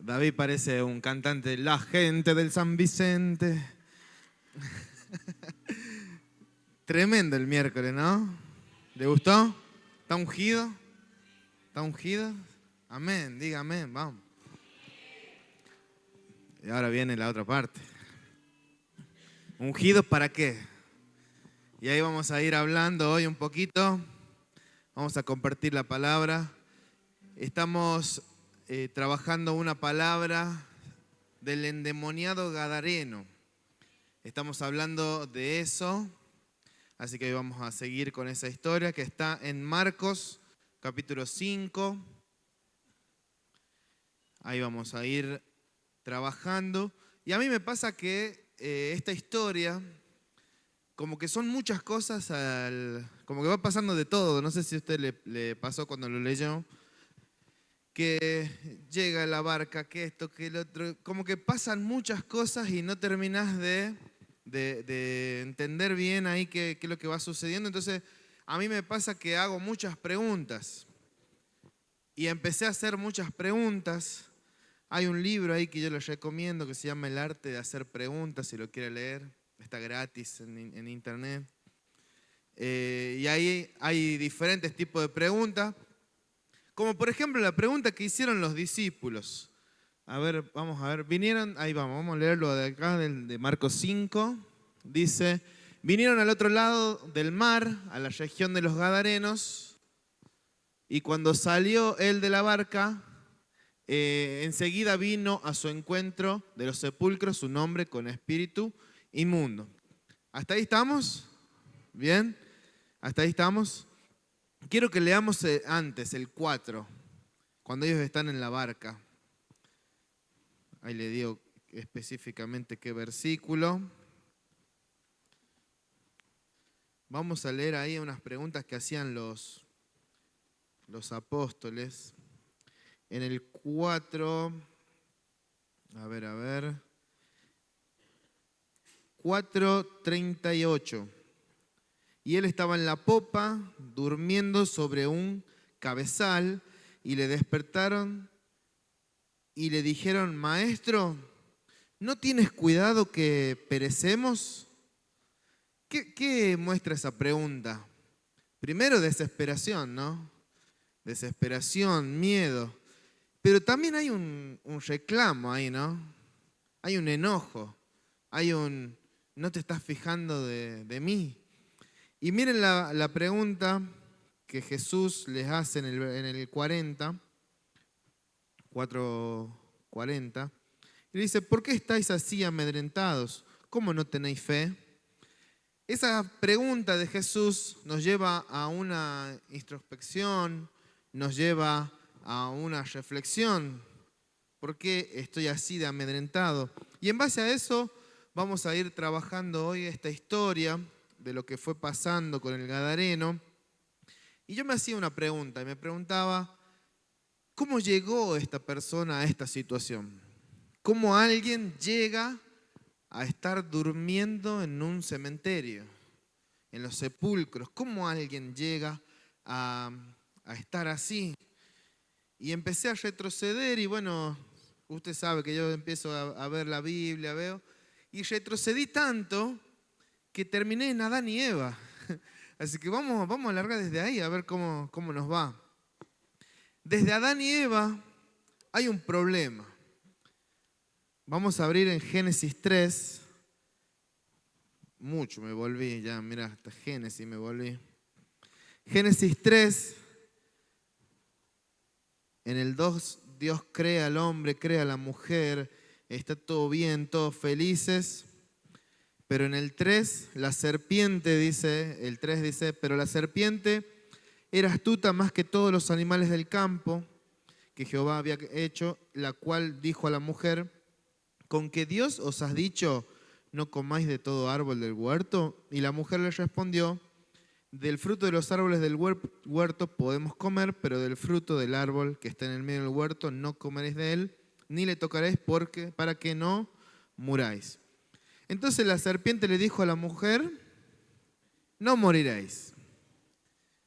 David parece un cantante, la gente del San Vicente. Tremendo el miércoles, ¿no? ¿Le gustó? ¿Está ungido? ¿Está ungido? Amén, diga amén, vamos. Y ahora viene la otra parte. ¿Ungidos para qué? Y ahí vamos a ir hablando hoy un poquito. Vamos a compartir la palabra. Estamos trabajando una palabra del endemoniado gadareno. Estamos hablando de eso. Así que hoy vamos a seguir con esa historia que está en Marcos, capítulo 5. Ahí vamos a ir trabajando. Y a mí me pasa que esta historia, como que son muchas cosas, como que va pasando de todo. No sé si a usted le pasó cuando lo leyó, que llega la barca, que esto, que el otro. Como que pasan muchas cosas y no terminás de entender bien ahí qué es lo que va sucediendo. Entonces, a mí me pasa que hago muchas preguntas. Y empecé a hacer muchas preguntas. Hay un libro ahí que yo les recomiendo que se llama El arte de hacer preguntas, si lo quiere leer. Está gratis en internet. Y ahí hay diferentes tipos de preguntas. Como por ejemplo la pregunta que hicieron los discípulos. A ver, vamos a ver. Vinieron, ahí vamos a leerlo de acá, de Marcos 5. Dice, vinieron al otro lado del mar, a la región de los Gadarenos, y cuando salió él de la barca, enseguida vino a su encuentro de los sepulcros un hombre con espíritu inmundo. ¿Hasta ahí estamos? ¿Bien? ¿Hasta ahí estamos? Quiero que leamos antes, el 4, cuando ellos están en la barca. Ahí le digo específicamente qué versículo. Vamos a leer ahí unas preguntas que hacían los apóstoles. En el 4, a ver, 4:38. Y él estaba en la popa, durmiendo sobre un cabezal, y le despertaron y le dijeron, Maestro, ¿no tienes cuidado que perecemos? ¿Qué muestra esa pregunta? Primero, desesperación, ¿no? Desesperación, miedo. Pero también hay un reclamo ahí, ¿no? Hay un enojo. Hay un, no te estás fijando de mí. Y miren la pregunta que Jesús les hace en el 40, 4:40. Y dice, ¿por qué estáis así amedrentados? ¿Cómo no tenéis fe? Esa pregunta de Jesús nos lleva a una introspección, nos lleva a una reflexión. ¿Por qué estoy así de amedrentado? Y en base a eso vamos a ir trabajando hoy esta historia de lo que fue pasando con el Gadareno. Y yo me hacía una pregunta y me preguntaba, ¿cómo llegó esta persona a esta situación? ¿Cómo alguien llega a estar durmiendo en un cementerio, en los sepulcros? ¿Cómo alguien llega a estar así? Y empecé a retroceder y bueno, usted sabe que yo empiezo a ver la Biblia, veo, y retrocedí tanto que terminé en Adán y Eva. Así que vamos a largar desde ahí a ver cómo nos va. Desde Adán y Eva hay un problema. Vamos a abrir en Génesis 3. Mucho me volví ya, mira, hasta Génesis me volví. Génesis 3, en el 2, Dios crea al hombre, crea a la mujer, está todo bien, todos felices. Pero en el 3, la serpiente dice, el 3 dice, pero la serpiente era astuta más que todos los animales del campo que Jehová había hecho, la cual dijo a la mujer, ¿con que Dios os ha dicho, no comáis de todo árbol del huerto? Y la mujer le respondió, del fruto de los árboles del huerto podemos comer, pero del fruto del árbol que está en el medio del huerto no comeréis de él, ni le tocaréis para que no muráis. Entonces la serpiente le dijo a la mujer, no moriréis.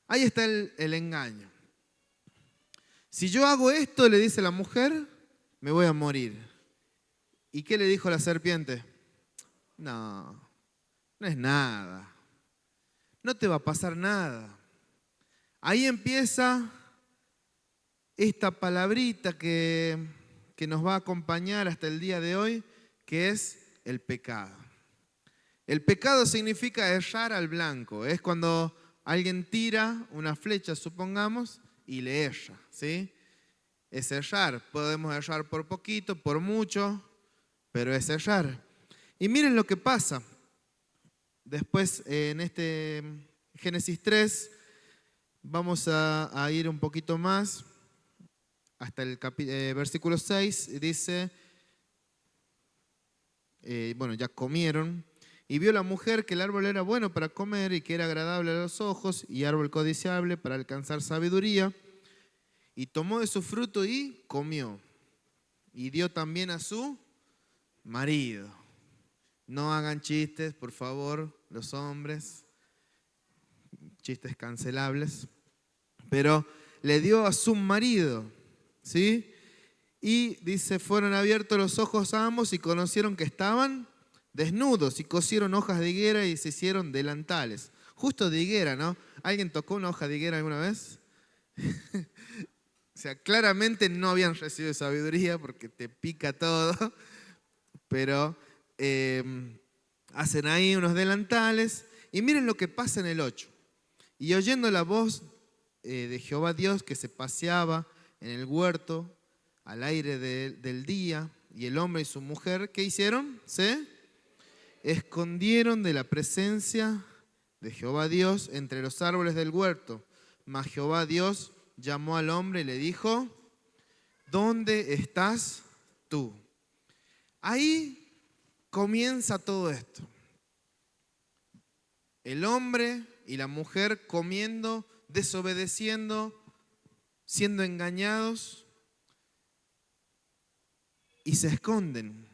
Ahí está el engaño. Si yo hago esto, le dice la mujer, me voy a morir. ¿Y qué le dijo la serpiente? No, no es nada. No te va a pasar nada. Ahí empieza esta palabrita que nos va a acompañar hasta el día de hoy, que es el pecado. El pecado significa errar al blanco. Es cuando alguien tira una flecha, supongamos, y le erra, ¿sí? Es errar. Podemos errar por poquito, por mucho, pero es errar. Y miren lo que pasa. Después, en este Génesis 3, vamos a ir un poquito más, hasta el versículo 6, dice, bueno, ya comieron, y vio la mujer que el árbol era bueno para comer y que era agradable a los ojos y árbol codiciable para alcanzar sabiduría, y tomó de su fruto y comió, y dio también a su marido. No hagan chistes, por favor, los hombres, chistes cancelables, pero le dio a su marido, ¿sí? Y dice, fueron abiertos los ojos a ambos y conocieron que estaban desnudos y cosieron hojas de higuera y se hicieron delantales. Justo de higuera, ¿no? ¿Alguien tocó una hoja de higuera alguna vez? O sea, claramente no habían recibido sabiduría porque te pica todo, pero hacen ahí unos delantales. Y miren lo que pasa en el 8. Y oyendo la voz de Jehová Dios que se paseaba en el huerto al aire del día, y el hombre y su mujer, ¿qué hicieron? Se escondieron de la presencia de Jehová Dios entre los árboles del huerto. Mas Jehová Dios llamó al hombre y le dijo, ¿dónde estás tú? Ahí comienza todo esto. El hombre y la mujer comiendo, desobedeciendo, siendo engañados y se esconden.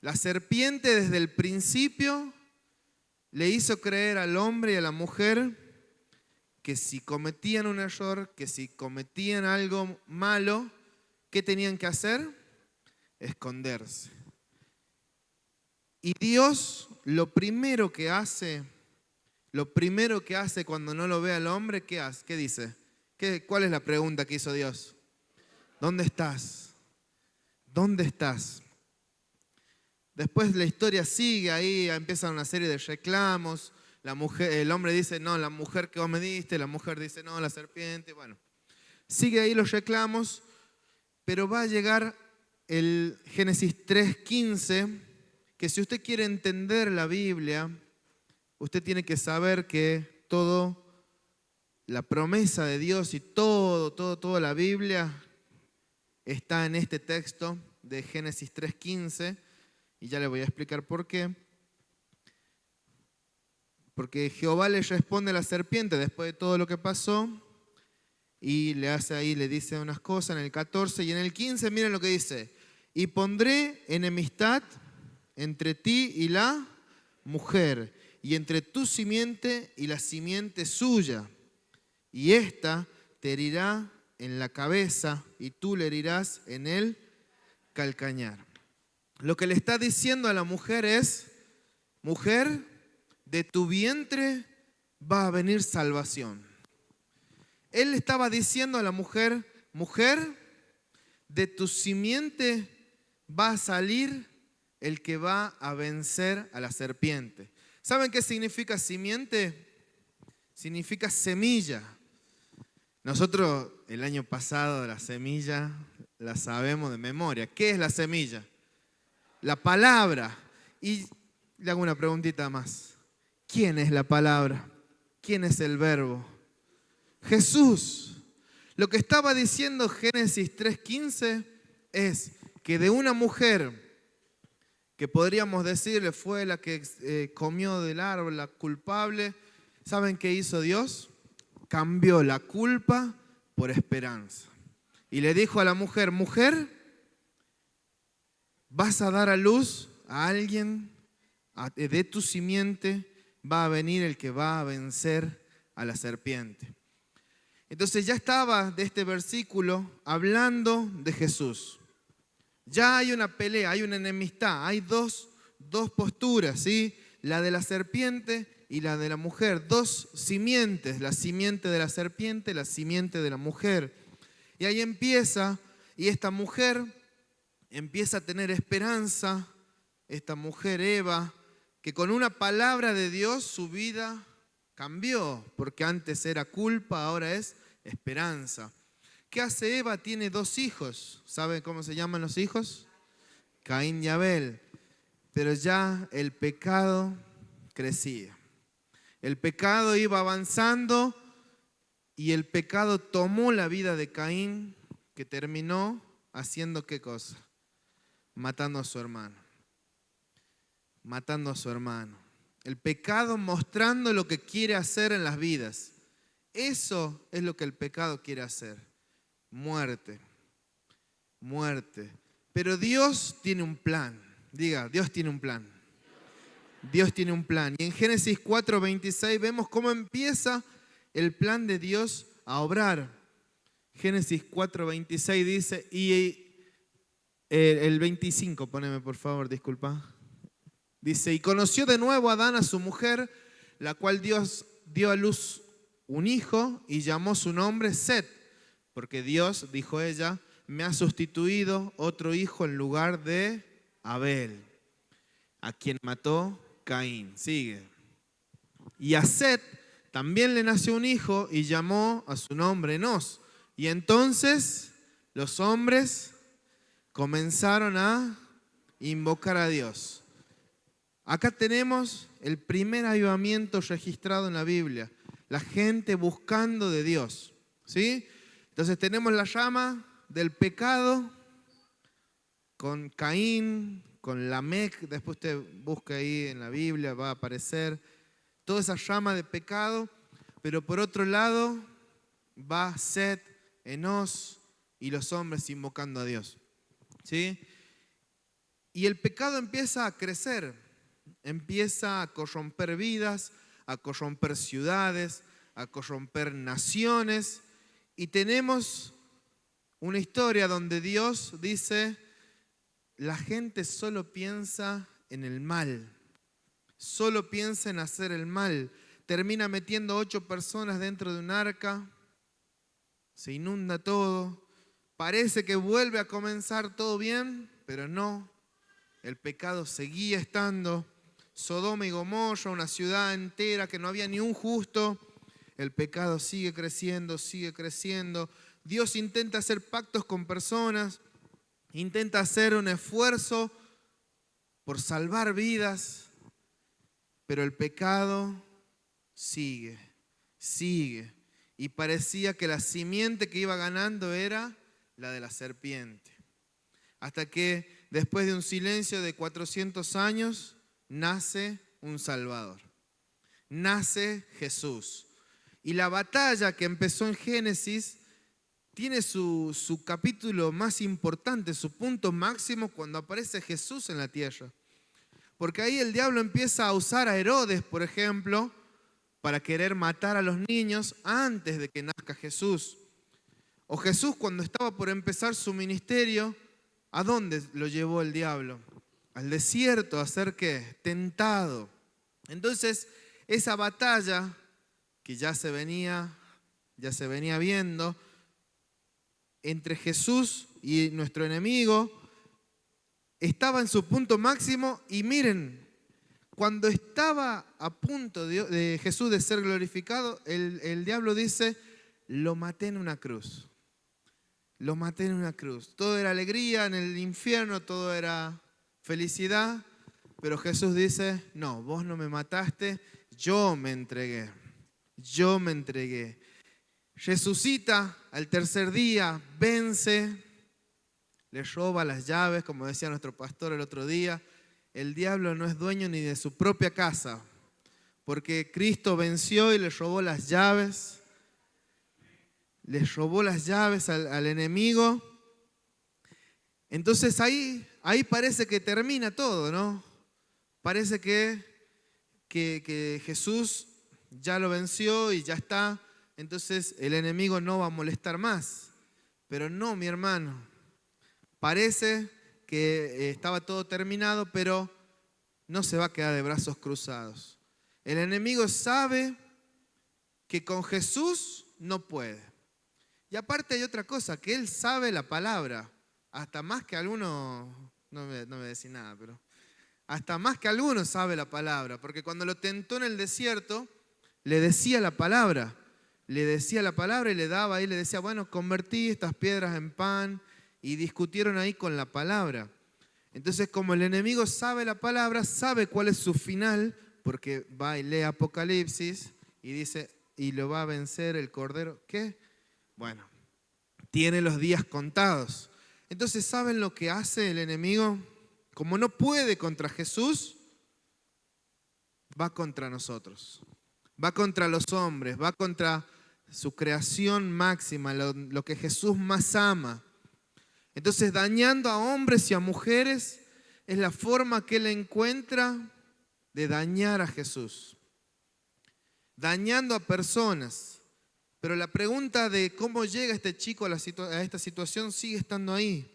La serpiente desde el principio le hizo creer al hombre y a la mujer que si cometían un error, que si cometían algo malo, ¿qué tenían que hacer? Esconderse. Y Dios lo primero que hace cuando no lo ve al hombre, ¿qué hace? ¿Qué dice? ¿Cuál es la pregunta que hizo Dios? ¿Dónde estás? ¿Dónde estás? Después la historia sigue, ahí empiezan una serie de reclamos. El hombre dice, no, la mujer que vos me diste. La mujer dice, no, la serpiente. Bueno, sigue ahí los reclamos, pero va a llegar el Génesis 3:15, que si usted quiere entender la Biblia, usted tiene que saber que toda la promesa de Dios y toda la Biblia está en este texto de Génesis 3:15, y ya le voy a explicar por qué. Porque Jehová le responde a la serpiente después de todo lo que pasó, y le dice unas cosas en el 14, y en el 15 miren lo que dice, y pondré enemistad entre ti y la mujer, y entre tu simiente y la simiente suya, y ésta te herirá en la cabeza y tú le herirás en el calcañar. Lo que le está diciendo a la mujer es, mujer, de tu vientre va a venir salvación. Él le estaba diciendo a la mujer, mujer, de tu simiente va a salir el que va a vencer a la serpiente. ¿Saben qué significa simiente? Significa semilla. Nosotros el año pasado la semilla la sabemos de memoria. ¿Qué es la semilla? La palabra. Y le hago una preguntita más. ¿Quién es la palabra? ¿Quién es el verbo? Jesús. Lo que estaba diciendo Génesis 3:15 es que de una mujer que podríamos decirle fue la que comió del árbol, la culpable, ¿saben qué hizo Dios? Cambió la culpa por esperanza. Y le dijo a la mujer, mujer, vas a dar a luz a alguien, de tu simiente va a venir el que va a vencer a la serpiente. Entonces ya estaba de este versículo hablando de Jesús. Ya hay una pelea, hay una enemistad, hay dos posturas, ¿sí? La de la serpiente y la de la mujer. Dos simientes, la simiente de la serpiente, la simiente de la mujer. Y ahí empieza, y esta mujer empieza a tener esperanza, esta mujer Eva, que con una palabra de Dios su vida cambió, porque antes era culpa, ahora es esperanza. ¿Qué hace Eva? Tiene 2 hijos. ¿Saben cómo se llaman los hijos? Caín y Abel. Pero ya el pecado crecía. El pecado iba avanzando y el pecado tomó la vida de Caín, que terminó haciendo ¿qué cosa? Matando a su hermano. Matando a su hermano. El pecado mostrando lo que quiere hacer en las vidas. Eso es lo que el pecado quiere hacer. Muerte. Muerte. Pero Dios tiene un plan. Diga, Dios tiene un plan. Dios tiene un plan. Y en Génesis 4:26 vemos cómo empieza el plan de Dios a obrar. Génesis 4:26 dice, y el 25, poneme por favor, disculpa. Dice, y conoció de nuevo Adán a su mujer, la cual Dios dio a luz un hijo y llamó su nombre Set, porque Dios, dijo ella, me ha sustituido otro hijo en lugar de Abel, a quien mató Caín. Sigue. Y a Set también le nació un hijo y llamó a su nombre Enos. Y entonces los hombres comenzaron a invocar a Dios. Acá tenemos el primer avivamiento registrado en la Biblia. La gente buscando de Dios. ¿Sí? Entonces tenemos la llama del pecado con Caín, con Lamec. Después usted busca ahí en la Biblia, va a aparecer toda esa llama de pecado. Pero por otro lado va Set, Enos y los hombres invocando a Dios. ¿Sí? Y el pecado empieza a crecer, empieza a corromper vidas, a corromper ciudades, a corromper naciones. Y tenemos una historia donde Dios dice, la gente solo piensa en el mal, solo piensa en hacer el mal. Termina metiendo 8 personas dentro de un arca, se inunda todo, parece que vuelve a comenzar todo bien, pero no, el pecado seguía estando. Sodoma y Gomorra, una ciudad entera que no había ni un justo, el pecado sigue creciendo, sigue creciendo. Dios intenta hacer pactos con personas, intenta hacer un esfuerzo por salvar vidas, pero el pecado sigue, sigue. Y parecía que la simiente que iba ganando era la de la serpiente. Hasta que después de un silencio de 400 años, nace un Salvador. Nace Jesús. Y la batalla que empezó en Génesis tiene su capítulo más importante, su punto máximo cuando aparece Jesús en la tierra. Porque ahí el diablo empieza a usar a Herodes, por ejemplo, para querer matar a los niños antes de que nazca Jesús. O Jesús, cuando estaba por empezar su ministerio, ¿a dónde lo llevó el diablo? Al desierto, a ser ¿qué? Tentado. Entonces, esa batalla que ya se venía viendo entre Jesús y nuestro enemigo, estaba en su punto máximo. Y miren, cuando estaba a punto de Jesús de ser glorificado, el diablo dice, lo maté en una cruz. Lo maté en una cruz. Todo era alegría en el infierno, todo era felicidad. Pero Jesús dice, no, vos no me mataste, yo me entregué. Yo me entregué. Resucita al tercer día, vence, le roba las llaves, como decía nuestro pastor el otro día. El diablo no es dueño ni de su propia casa, porque Cristo venció y le robó las llaves. Le robó las llaves al enemigo. Entonces ahí parece que termina todo, ¿no? Parece que Jesús ya lo venció y ya está. entonces el enemigo no va a molestar más. Pero no, mi hermano. Parece que estaba todo terminado, pero no se va a quedar de brazos cruzados. El enemigo sabe que con Jesús no puede. Y aparte hay otra cosa, que él sabe la palabra, hasta más que alguno, no me decís nada, pero hasta más que alguno sabe la palabra, porque cuando lo tentó en el desierto, le decía la palabra, y le daba ahí, le decía, bueno, convertí estas piedras en pan, y discutieron ahí con la palabra. Entonces, como el enemigo sabe la palabra, sabe cuál es su final, porque va y lee Apocalipsis y dice, y lo va a vencer el Cordero. ¿Qué? Bueno, tiene los días contados. Entonces, ¿saben lo que hace el enemigo? Como no puede contra Jesús, va contra nosotros. Va contra los hombres, va contra su creación máxima, lo que Jesús más ama. Entonces, dañando a hombres y a mujeres es la forma que él encuentra de dañar a Jesús. Dañando a personas. Pero la pregunta de cómo llega este chico a esta situación sigue estando ahí.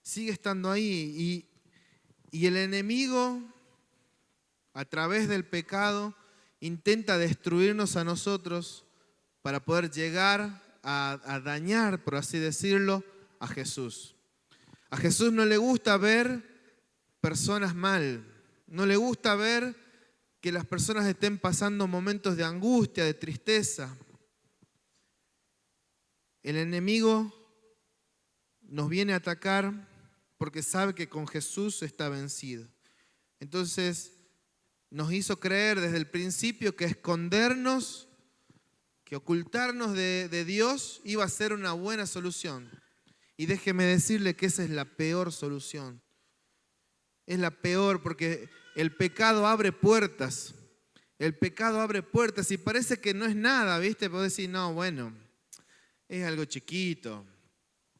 Sigue estando ahí. Y el enemigo, a través del pecado, intenta destruirnos a nosotros para poder llegar a dañar, por así decirlo, a Jesús. A Jesús no le gusta ver personas mal. No le gusta ver que las personas estén pasando momentos de angustia, de tristeza. El enemigo nos viene a atacar porque sabe que con Jesús está vencido. Entonces, nos hizo creer desde el principio que escondernos, que ocultarnos de Dios iba a ser una buena solución. Y déjeme decirle que esa es la peor solución. Es la peor porque el pecado abre puertas. El pecado abre puertas y parece que no es nada, ¿viste? Podés decir, no, bueno, es algo chiquito.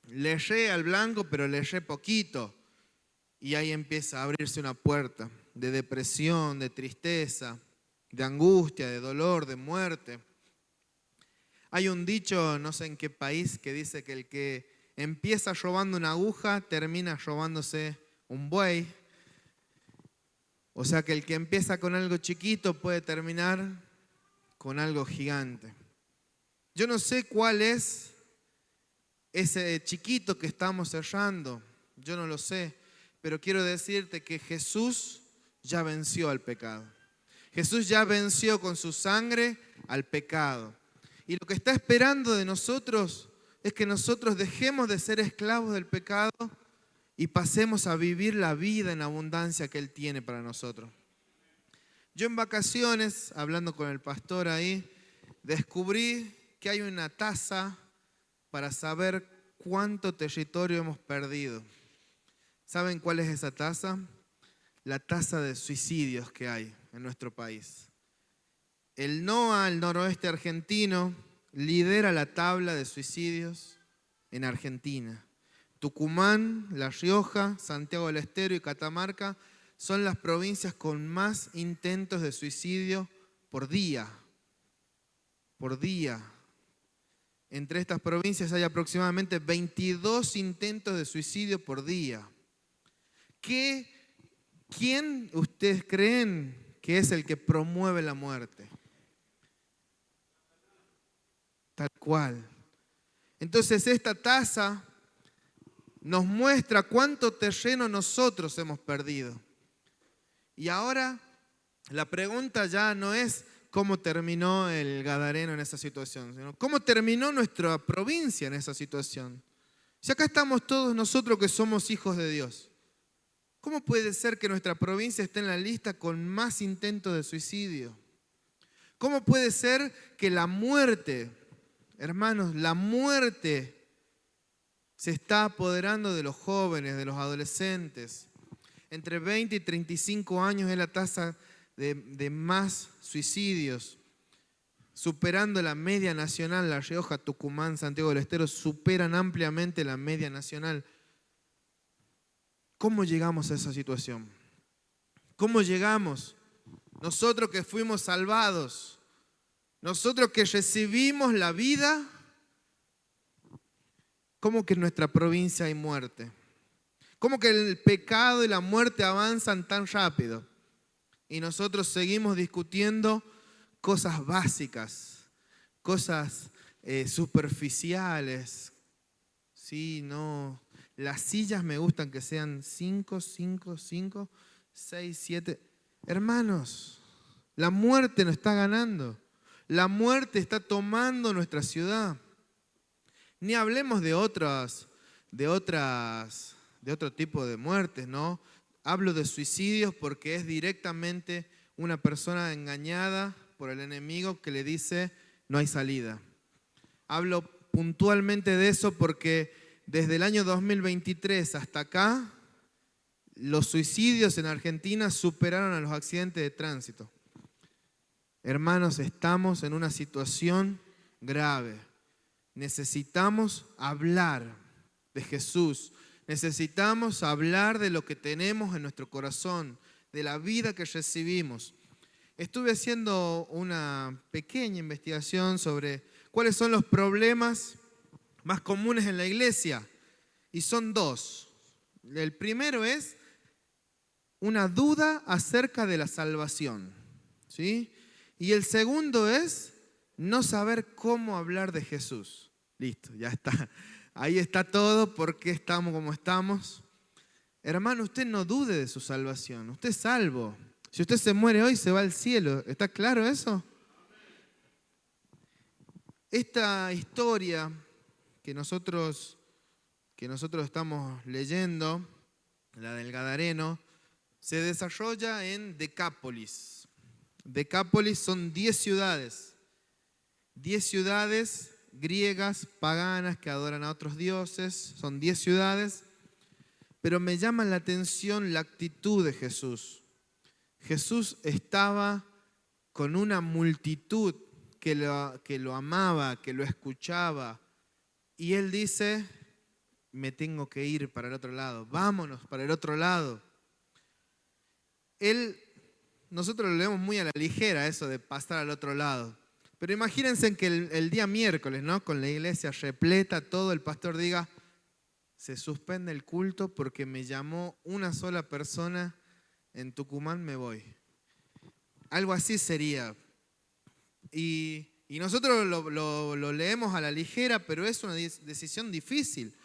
Le erré al blanco, pero le erré poquito. Y ahí empieza a abrirse una puerta de depresión, de tristeza, de angustia, de dolor, de muerte. Hay un dicho, no sé en qué país, que dice que el que empieza robando una aguja termina robándose un buey. O sea que el que empieza con algo chiquito puede terminar con algo gigante. Yo no sé cuál es ese chiquito que estamos cerrando, yo no lo sé, pero quiero decirte que Jesús ya venció al pecado. Jesús ya venció con su sangre al pecado. Y lo que está esperando de nosotros es que nosotros dejemos de ser esclavos del pecado y pasemos a vivir la vida en abundancia que Él tiene para nosotros. Yo en vacaciones, hablando con el pastor ahí, descubrí que hay una tasa para saber cuánto territorio hemos perdido. ¿Saben cuál es esa tasa? La tasa de suicidios que hay en nuestro país. El NOA, el noroeste argentino, lidera la tabla de suicidios en Argentina. Tucumán, La Rioja, Santiago del Estero y Catamarca son las provincias con más intentos de suicidio por día. Por día. Entre estas provincias hay aproximadamente 22 intentos de suicidio por día. ¿Quién ustedes creen que es el que promueve la muerte? Tal cual. Entonces esta tasa nos muestra cuánto terreno nosotros hemos perdido. Y ahora la pregunta ya no es cómo terminó el Gadareno en esa situación, sino cómo terminó nuestra provincia en esa situación. Si acá estamos todos nosotros que somos hijos de Dios, ¿cómo puede ser que nuestra provincia esté en la lista con más intentos de suicidio? ¿Cómo puede ser que la muerte, hermanos, la muerte se está apoderando de los jóvenes, de los adolescentes? Entre 20 y 35 años es la tasa de más suicidios, superando la media nacional. La Rioja, Tucumán, Santiago del Estero superan ampliamente la media nacional. ¿Cómo llegamos a esa situación? ¿Cómo llegamos? Nosotros que fuimos salvados, Nosotros que recibimos la vida, ¿cómo que en nuestra provincia hay muerte? ¿Cómo que el pecado y la muerte avanzan tan rápido? Y nosotros seguimos discutiendo cosas básicas, cosas superficiales. Sí, no. Las sillas me gustan que sean 5, 5, 5, 6, 7. Hermanos, la muerte nos está ganando. La muerte está tomando nuestra ciudad. Ni hablemos de otro tipo de muertes, ¿no? Hablo de suicidios porque es directamente una persona engañada por el enemigo que le dice no hay salida. Hablo puntualmente de eso porque desde el año 2023 hasta acá, los suicidios en Argentina superaron a los accidentes de tránsito. Hermanos, estamos en una situación grave. Necesitamos hablar de Jesús. Necesitamos hablar de lo que tenemos en nuestro corazón, de la vida que recibimos. Estuve haciendo una pequeña investigación sobre cuáles son los problemas más comunes en la iglesia. Y son dos. El primero es una duda acerca de la salvación, ¿sí? Y el segundo es no saber cómo hablar de Jesús. Listo, ya está. Ahí está todo, por qué estamos como estamos. Hermano, usted no dude de su salvación. Usted es salvo. Si usted se muere hoy, se va al cielo. ¿Está claro eso? Esta historia que nosotros estamos leyendo, la del Gadareno, se desarrolla en Decápolis. Decápolis son 10 ciudades. 10 ciudades griegas, paganas, que adoran a otros dioses. Son 10 ciudades. Pero me llama la atención la actitud de Jesús. Jesús estaba con una multitud que lo amaba, que lo escuchaba. Y Él dice, me tengo que ir para el otro lado. Vámonos para el otro lado. Nosotros lo leemos muy a la ligera, eso de pasar al otro lado. Pero imagínense que el día miércoles, ¿no? Con la iglesia repleta, todo, el pastor diga, se suspende el culto porque me llamó una sola persona en Tucumán, me voy. Algo así sería. Y nosotros lo leemos a la ligera, pero es una decisión difícil.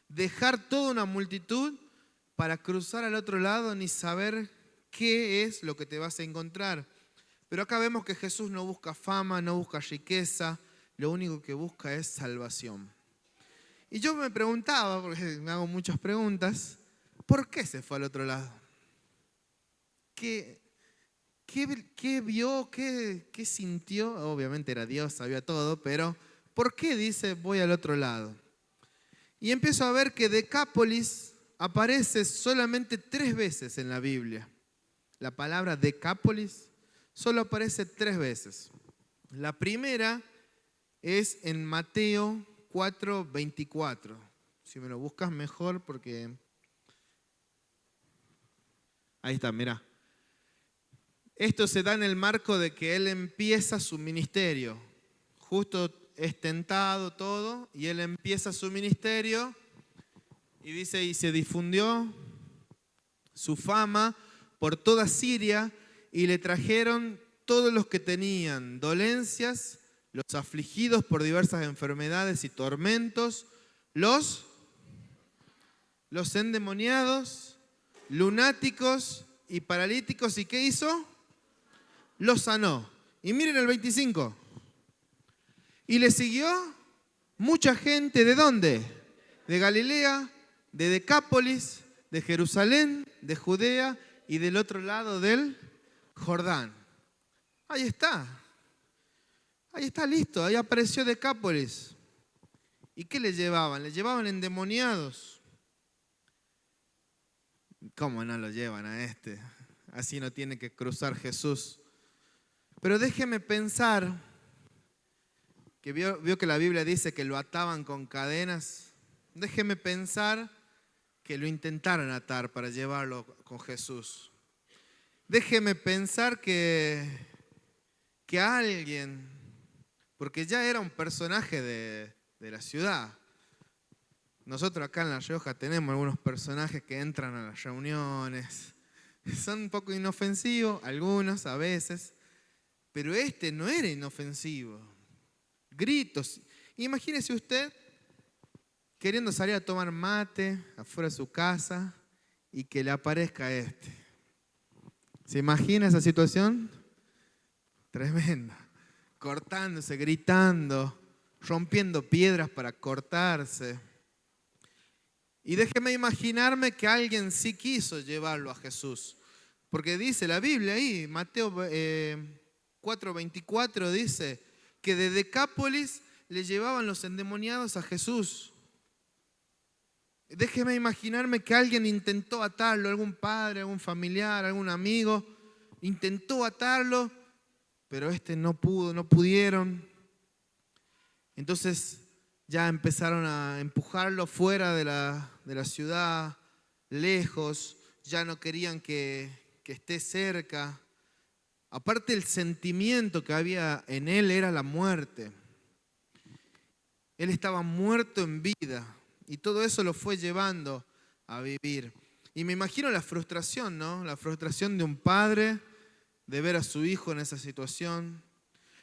Dejar toda una multitud para cruzar al otro lado ni saber qué es lo que te vas a encontrar. Pero acá vemos que Jesús no busca fama, no busca riqueza, lo único que busca es salvación. Y yo me preguntaba, porque me hago muchas preguntas, ¿por qué se fue al otro lado? ¿Qué vio? ¿Qué sintió? Obviamente era Dios, sabía todo, pero ¿por qué dice voy al otro lado? Y empiezo a ver que Decápolis aparece solamente 3 veces en la Biblia. La palabra Decápolis solo aparece 3 veces. La primera es en Mateo 4:24. Si me lo buscas mejor porque... Ahí está, mirá. Esto se da en el marco de que Él empieza su ministerio. Justo es tentado todo y Él empieza su ministerio y dice, y se difundió su fama por toda Siria y le trajeron todos los que tenían dolencias, los afligidos por diversas enfermedades y tormentos, los endemoniados, lunáticos y paralíticos. ¿Y qué hizo? Los sanó. Y miren el 25. Y le siguió mucha gente. ¿De dónde? De Galilea, de Decápolis, de Jerusalén, de Judea y del otro lado del Jordán. Ahí está. Ahí está, listo. Ahí apareció Decápolis. ¿Y qué le llevaban? Le llevaban endemoniados. ¿Cómo no lo llevan a este? Así no tiene que cruzar Jesús. Pero déjeme pensar, que vio que la Biblia dice que lo ataban con cadenas. Déjeme pensar que lo intentaron atar para llevarlo con Jesús. Déjeme pensar que alguien porque ya era un personaje de la ciudad. Nosotros acá en La Rioja tenemos algunos personajes que entran a las reuniones. Son un poco inofensivos, algunos a veces, pero este no era inofensivo. Gritos. Imagínese usted queriendo salir a tomar mate afuera de su casa y que le aparezca este. ¿Se imagina esa situación? Tremenda. Cortándose, gritando, rompiendo piedras para cortarse. Y déjeme imaginarme que alguien sí quiso llevarlo a Jesús. Porque dice la Biblia ahí, Mateo 4:24 dice que de Decápolis le llevaban los endemoniados a Jesús. Déjeme imaginarme que alguien intentó atarlo, algún padre, algún familiar, algún amigo, intentó atarlo, pero no pudo, no pudieron. Entonces ya empezaron a empujarlo fuera de la ciudad, lejos, ya no querían que esté cerca. Aparte, el sentimiento que había en él era la muerte. Él estaba muerto en vida y todo eso lo fue llevando a vivir. Y me imagino la frustración, ¿no? La frustración de un padre de ver a su hijo en esa situación.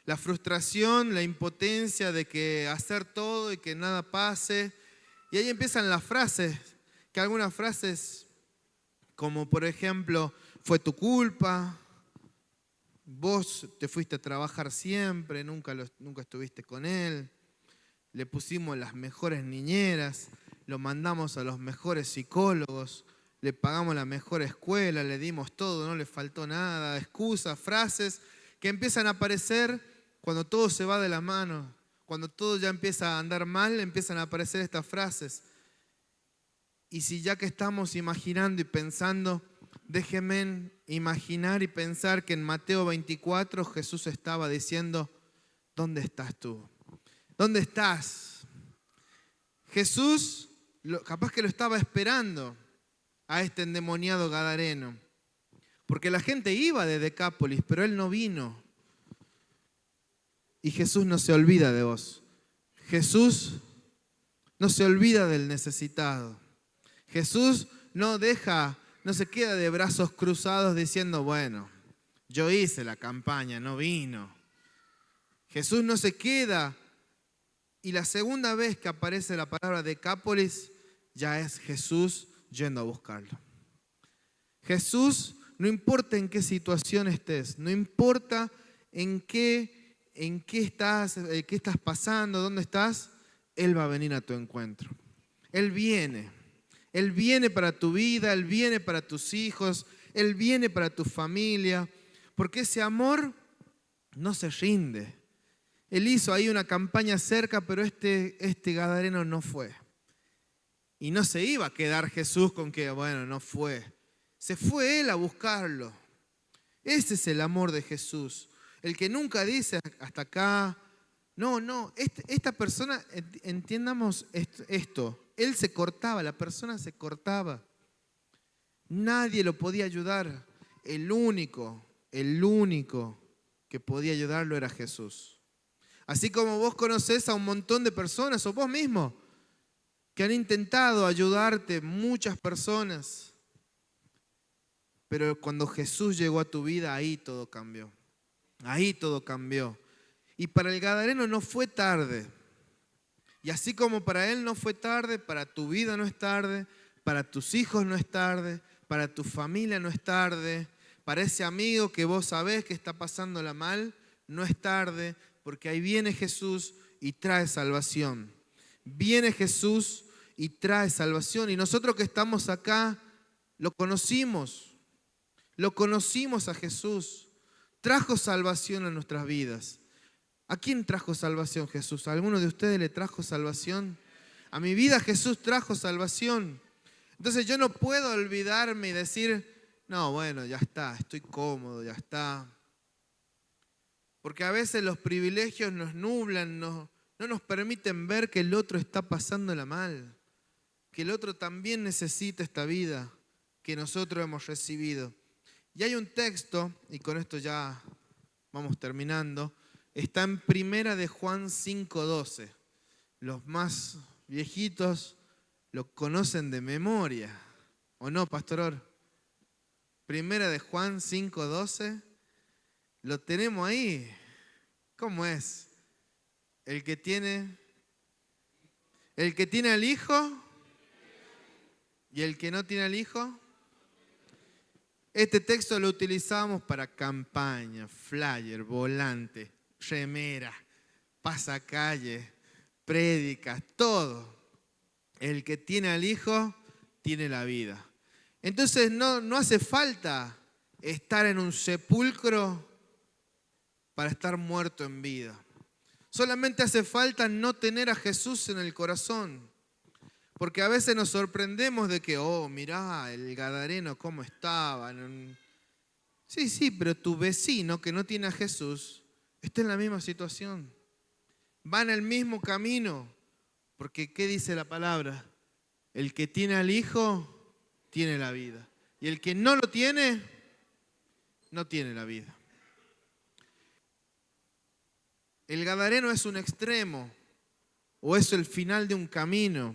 La frustración, la impotencia de que hacer todo y que nada pase. Y ahí empiezan las frases, que algunas frases como por ejemplo, fue tu culpa, vos te fuiste a trabajar siempre, nunca estuviste con él, le pusimos las mejores niñeras, lo mandamos a los mejores psicólogos, le pagamos la mejor escuela, le dimos todo, no le faltó nada, excusas, frases que empiezan a aparecer cuando todo se va de la mano, cuando todo ya empieza a andar mal, empiezan a aparecer estas frases. Y si ya que estamos imaginando y pensando, déjenme imaginar y pensar que en Mateo 24 Jesús estaba diciendo, ¿dónde estás tú? ¿Dónde estás? Jesús capaz que lo estaba esperando a este endemoniado gadareno, porque la gente iba de Decápolis, pero él no vino. Y Jesús no se olvida de vos. Jesús no se olvida del necesitado. Jesús no se queda de brazos cruzados diciendo, bueno, yo hice la campaña, no vino. Jesús no se queda. Y la segunda vez que aparece la palabra Decápolis, ya es Jesús yendo a buscarlo. Jesús, no importa en qué situación estés, no importa en qué estás pasando, dónde estás, Él va a venir a tu encuentro. Él viene. Él viene para tu vida, Él viene para tus hijos, Él viene para tu familia, porque ese amor no se rinde. Él hizo ahí una campaña cerca, pero este gadareno no fue. Y no se iba a quedar Jesús con que, bueno, no fue. Se fue Él a buscarlo. Ese es el amor de Jesús. El que nunca dice hasta acá. No, esta persona, entiendamos esto. Él se cortaba, la persona se cortaba. Nadie lo podía ayudar. El único que podía ayudarlo era Jesús. Así como vos conocés a un montón de personas, o vos mismo, que han intentado ayudarte, muchas personas. Pero cuando Jesús llegó a tu vida, ahí todo cambió. Ahí todo cambió. Y para el gadareno no fue tarde. Y así como para él no fue tarde, para tu vida no es tarde, para tus hijos no es tarde, para tu familia no es tarde, para ese amigo que vos sabés que está pasándola mal, no es tarde, porque ahí viene Jesús y trae salvación. Viene Jesús y trae salvación. Y nosotros que estamos acá, lo conocimos a Jesús. Trajo salvación a nuestras vidas. ¿A quién trajo salvación Jesús? ¿A alguno de ustedes le trajo salvación? A mi vida Jesús trajo salvación. Entonces yo no puedo olvidarme y decir, no, bueno, ya está, estoy cómodo, ya está. Porque a veces los privilegios nos nublan, no nos permiten ver que el otro está pasándola mal, que el otro también necesita esta vida que nosotros hemos recibido. Y hay un texto, y con esto ya vamos terminando, está en Primera de Juan 5:12. Los más viejitos lo conocen de memoria. ¿O no, Pastor Or? Primera de Juan 5:12. Lo tenemos ahí. ¿Cómo es? El que tiene al Hijo y el que no tiene al Hijo. Este texto lo utilizamos para campaña, flyer, volante, remera, pasacalle, prédicas, todo. El que tiene al Hijo tiene la vida. Entonces no hace falta estar en un sepulcro para estar muerto en vida. Solamente hace falta no tener a Jesús en el corazón. Porque a veces nos sorprendemos de que, mirá, el gadareno cómo estaba. Sí, pero tu vecino que no tiene a Jesús está en la misma situación. Va en el mismo camino. Porque, ¿qué dice la palabra? El que tiene al Hijo tiene la vida. Y el que no lo tiene, no tiene la vida. El gadareno es un extremo o es el final de un camino.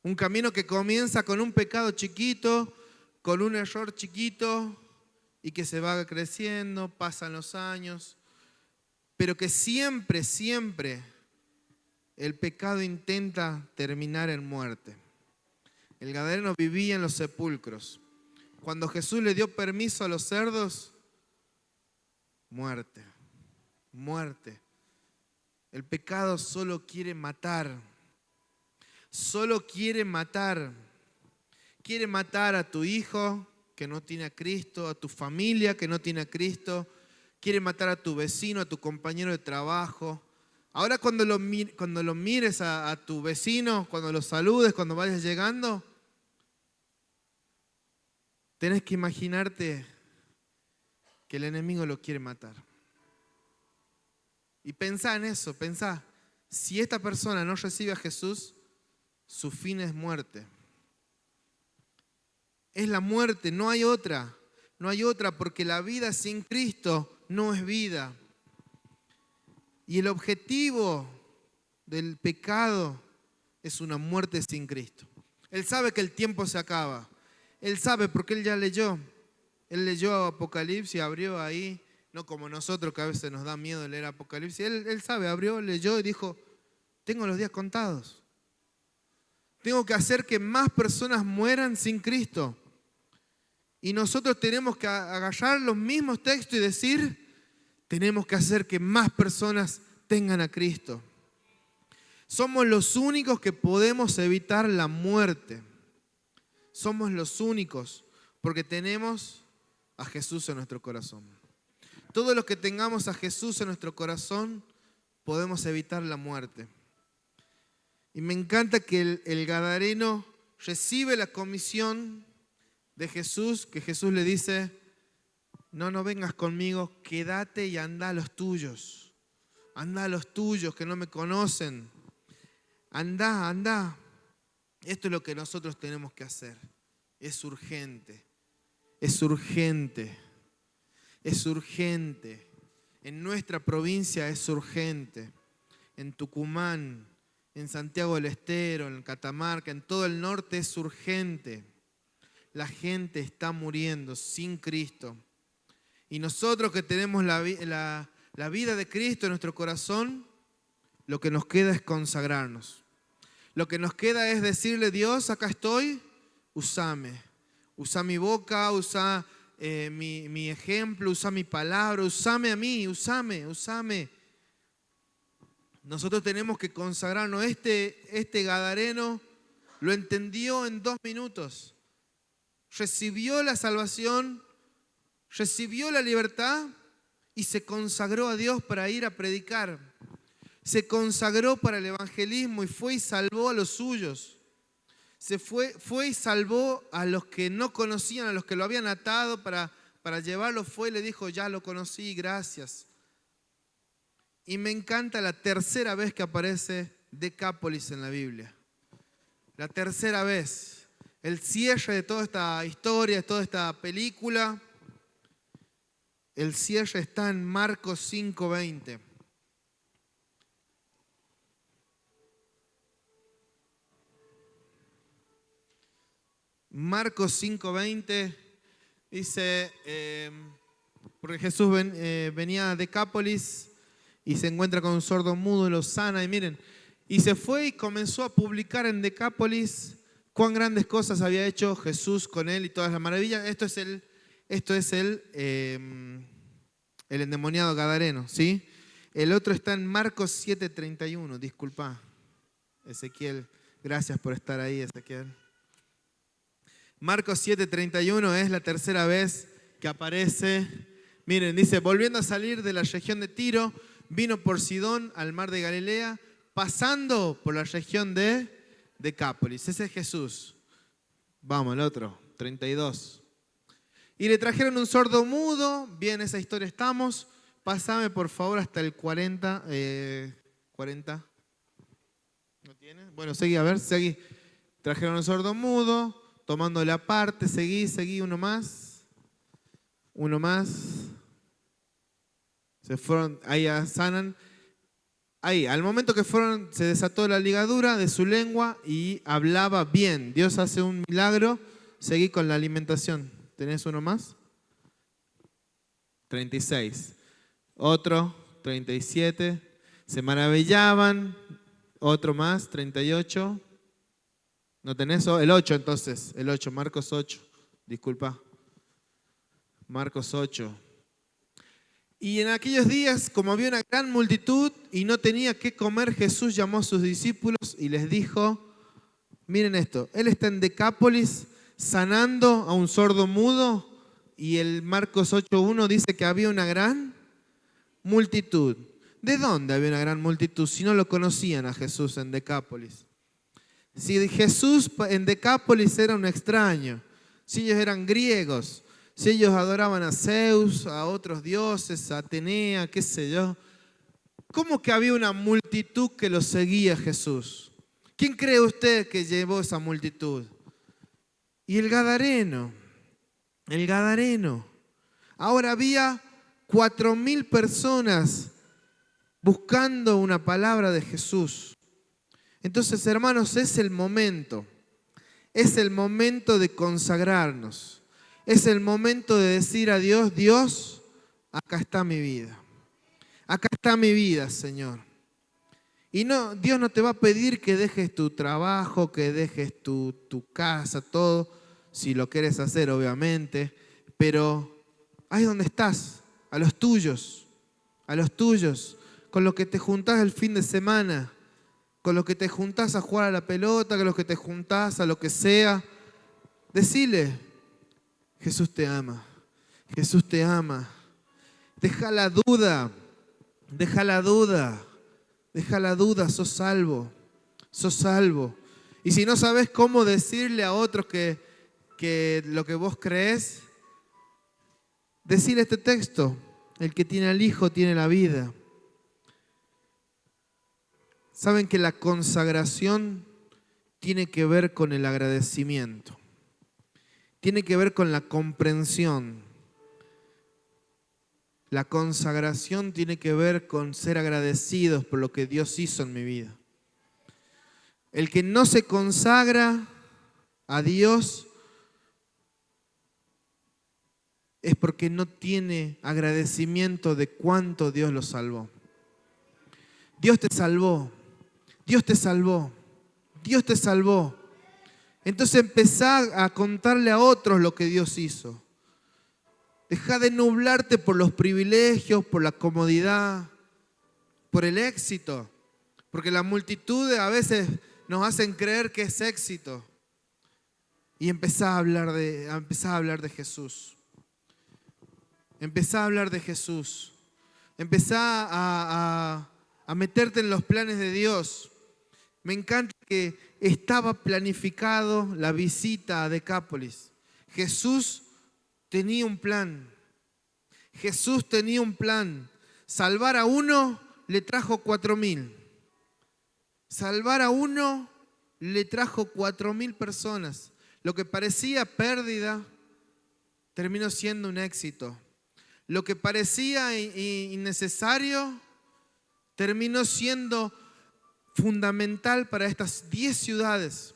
Un camino que comienza con un pecado chiquito, con un error chiquito y que se va creciendo, pasan los años, pero que siempre, siempre el pecado intenta terminar en muerte. El gadareno vivía en los sepulcros. Cuando Jesús le dio permiso a los cerdos, muerte, muerte. El pecado solo quiere matar. Solo quiere matar. Quiere matar a tu hijo que no tiene a Cristo, a tu familia que no tiene a Cristo. Quiere matar a tu vecino, a tu compañero de trabajo. Ahora cuando lo mires a tu vecino, cuando lo saludes, cuando vayas llegando, tenés que imaginarte que el enemigo lo quiere matar. Y pensá en eso, pensá. Si esta persona no recibe a Jesús, su fin es muerte. Es la muerte, no hay otra. No hay otra porque la vida sin Cristo no es vida. Y el objetivo del pecado es una muerte sin Cristo. Él sabe que el tiempo se acaba. Él sabe porque él ya leyó. Él leyó Apocalipsis, abrió ahí, no como nosotros que a veces nos da miedo leer Apocalipsis. Él sabe, abrió, leyó y dijo, tengo los días contados. Tengo que hacer que más personas mueran sin Cristo. Y nosotros tenemos que agarrar los mismos textos y decir, tenemos que hacer que más personas tengan a Cristo. Somos los únicos que podemos evitar la muerte. Somos los únicos porque tenemos a Jesús en nuestro corazón. Todos los que tengamos a Jesús en nuestro corazón podemos evitar la muerte. Y me encanta que el gadareno recibe la comisión de Jesús, que Jesús le dice, no vengas conmigo, quédate y anda a los tuyos. Anda a los tuyos que no me conocen. Anda. Esto es lo que nosotros tenemos que hacer. Es urgente. Es urgente. Es urgente. En nuestra provincia es urgente. En Tucumán, en Santiago del Estero, en Catamarca, en todo el norte es urgente. La gente está muriendo sin Cristo. Y nosotros que tenemos la vida de Cristo en nuestro corazón, lo que nos queda es consagrarnos. Lo que nos queda es decirle, Dios, acá estoy, usame. Usa mi boca, usa mi ejemplo, usa mi palabra, usame a mí, usame. Nosotros tenemos que consagrarnos. Este gadareno lo entendió en 2 minutos. Recibió la salvación, recibió la libertad y se consagró a Dios para ir a predicar. Se consagró para el evangelismo y fue y salvó a los suyos. Fue y salvó a los que no conocían, a los que lo habían atado para llevarlo. Fue y le dijo, ya lo conocí, gracias. Y me encanta la tercera vez que aparece Decápolis en la Biblia. La tercera vez. El cierre de toda esta historia, de toda esta película. El cierre está en Marcos 5:20. Marcos 5:20 dice, porque Jesús venía a Decápolis y se encuentra con un sordo mudo y lo sana. Y miren, y se fue y comenzó a publicar en Decápolis cuán grandes cosas había hecho Jesús con él y todas las maravillas. Esto es el endemoniado gadareno, ¿sí? El otro está en Marcos 7:31. Disculpa, Ezequiel. Gracias por estar ahí, Ezequiel. Marcos 7:31 es la tercera vez que aparece. Miren, dice, volviendo a salir de la región de Tiro, vino por Sidón al mar de Galilea, pasando por la región de Decápolis. Ese es Jesús. Vamos, el otro, 32. Y le trajeron un sordo mudo. Bien, esa historia estamos. Pásame por favor hasta el 40. 40. ¿No tiene? Bueno, seguí, a ver, seguí. Trajeron un sordo mudo, tomando la parte, seguí, uno más. Uno más. Se fueron, ahí sanan. Ahí, al momento que fueron, se desató la ligadura de su lengua y hablaba bien. Dios hace un milagro. Seguí con la alimentación. ¿Tenés uno más? 36. Otro, 37. Se maravillaban. Otro más, 38. ¿No tenés? El 8 entonces. El 8, Marcos 8. Disculpa. Marcos 8. Y en aquellos días, como había una gran multitud y no tenía qué comer, Jesús llamó a sus discípulos y les dijo, miren esto, Él está en Decápolis sanando a un sordo mudo y el Marcos 8:1 dice que había una gran multitud. ¿De dónde había una gran multitud si no lo conocían a Jesús en Decápolis? Si Jesús en Decápolis era un extraño, si ellos eran griegos, si ellos adoraban a Zeus, a otros dioses, a Atenea, qué sé yo, ¿cómo que había una multitud que lo seguía a Jesús? ¿Quién cree usted que llevó esa multitud? Y el gadareno. Ahora había 4.000 personas buscando una palabra de Jesús. Entonces, hermanos, es el momento de consagrarnos. Es el momento de decir a Dios, Dios, acá está mi vida. Acá está mi vida, Señor. Y no, Dios no te va a pedir que dejes tu trabajo, que dejes tu casa, todo, si lo quieres hacer, obviamente. Pero ahí donde estás, a los tuyos, con los que te juntás el fin de semana, con los que te juntás a jugar a la pelota, con los que te juntás a lo que sea, decile, Jesús te ama, Jesús te ama. Deja la duda, sos salvo. Y si no sabes cómo decirle a otros que lo que vos crees, decile este texto, el que tiene al Hijo tiene la vida. Saben que la consagración tiene que ver con el agradecimiento. Tiene que ver con la comprensión. La consagración tiene que ver con ser agradecidos por lo que Dios hizo en mi vida. El que no se consagra a Dios es porque no tiene agradecimiento de cuánto Dios lo salvó. Dios te salvó. Dios te salvó. Dios te salvó. Entonces empezá a contarle a otros lo que Dios hizo. Deja de nublarte por los privilegios, por la comodidad, por el éxito. Porque la multitud a veces nos hacen creer que es éxito. Y empezá a hablar de Jesús. Empezá a hablar de Jesús. Empezá a meterte en los planes de Dios. Me encanta que estaba planificado la visita a Decápolis. Jesús tenía un plan. Jesús tenía un plan. Salvar a uno le trajo 4.000. Salvar a uno le trajo 4.000 personas. Lo que parecía pérdida terminó siendo un éxito. Lo que parecía innecesario terminó siendo fundamental para estas 10 ciudades.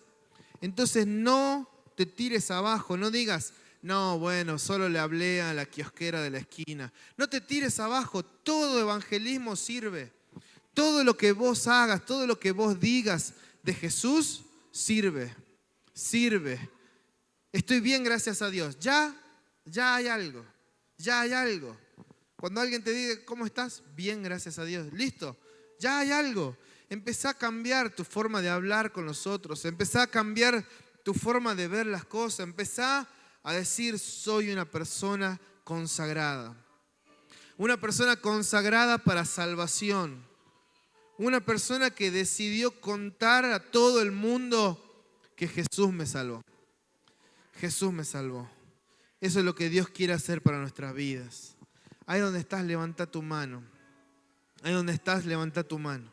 Entonces no te tires abajo, no digas, no, bueno, solo le hablé a la kiosquera de la esquina. No te tires abajo, todo evangelismo sirve. Todo lo que vos hagas, todo lo que vos digas de Jesús, sirve. Estoy bien, gracias a Dios. Ya hay algo, ya hay algo. Cuando alguien te diga, ¿cómo estás? Bien, gracias a Dios. Listo, ya hay algo. Empezá a cambiar tu forma de hablar con los otros. Empezá a cambiar tu forma de ver las cosas. Empezá a decir, soy una persona consagrada. Una persona consagrada para salvación. Una persona que decidió contar a todo el mundo que Jesús me salvó. Jesús me salvó. Eso es lo que Dios quiere hacer para nuestras vidas. Ahí donde estás, levanta tu mano. Ahí donde estás, levanta tu mano.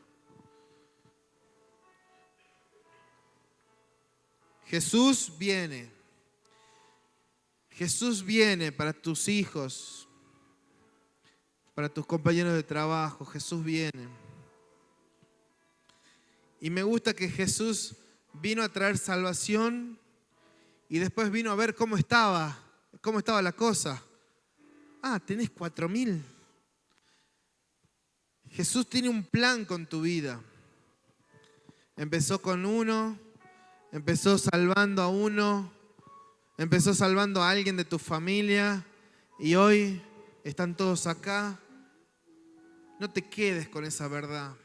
Jesús viene. Jesús viene para tus hijos, para tus compañeros de trabajo. Jesús viene. Y me gusta que Jesús vino a traer salvación y después vino a ver cómo estaba la cosa. Ah, tenés 4.000. Jesús tiene un plan con tu vida. Empezó con uno, empezó salvando a uno, empezó salvando a alguien de tu familia y hoy están todos acá. No te quedes con esa verdad.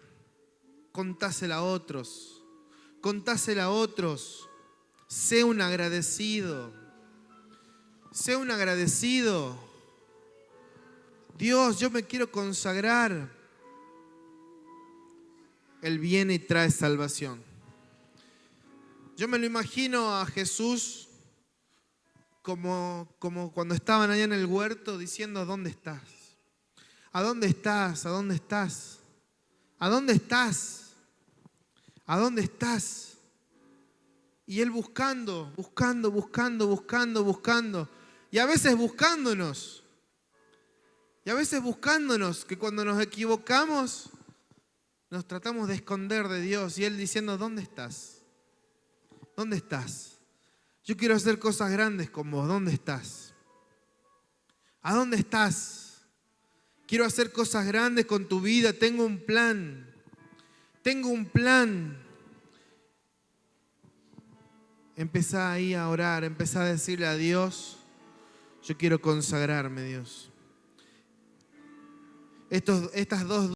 Contásela a otros. Contásela a otros. Sé un agradecido. Sé un agradecido. Dios, yo me quiero consagrar. Él viene y trae salvación. Yo me lo imagino a Jesús como cuando estaban allá en el huerto diciendo, ¿dónde estás? ¿A dónde estás? ¿A dónde estás? ¿A dónde estás? ¿A dónde estás? Y Él buscando. Y a veces buscándonos. Que cuando nos equivocamos, nos tratamos de esconder de Dios. Y Él diciendo, ¿dónde estás? ¿Dónde estás? Yo quiero hacer cosas grandes con vos. ¿Dónde estás? ¿A dónde estás? Quiero hacer cosas grandes con tu vida. Tengo un plan. Empezá ahí a orar. Empezá a decirle a Dios, yo quiero consagrarme, Dios. Estas dos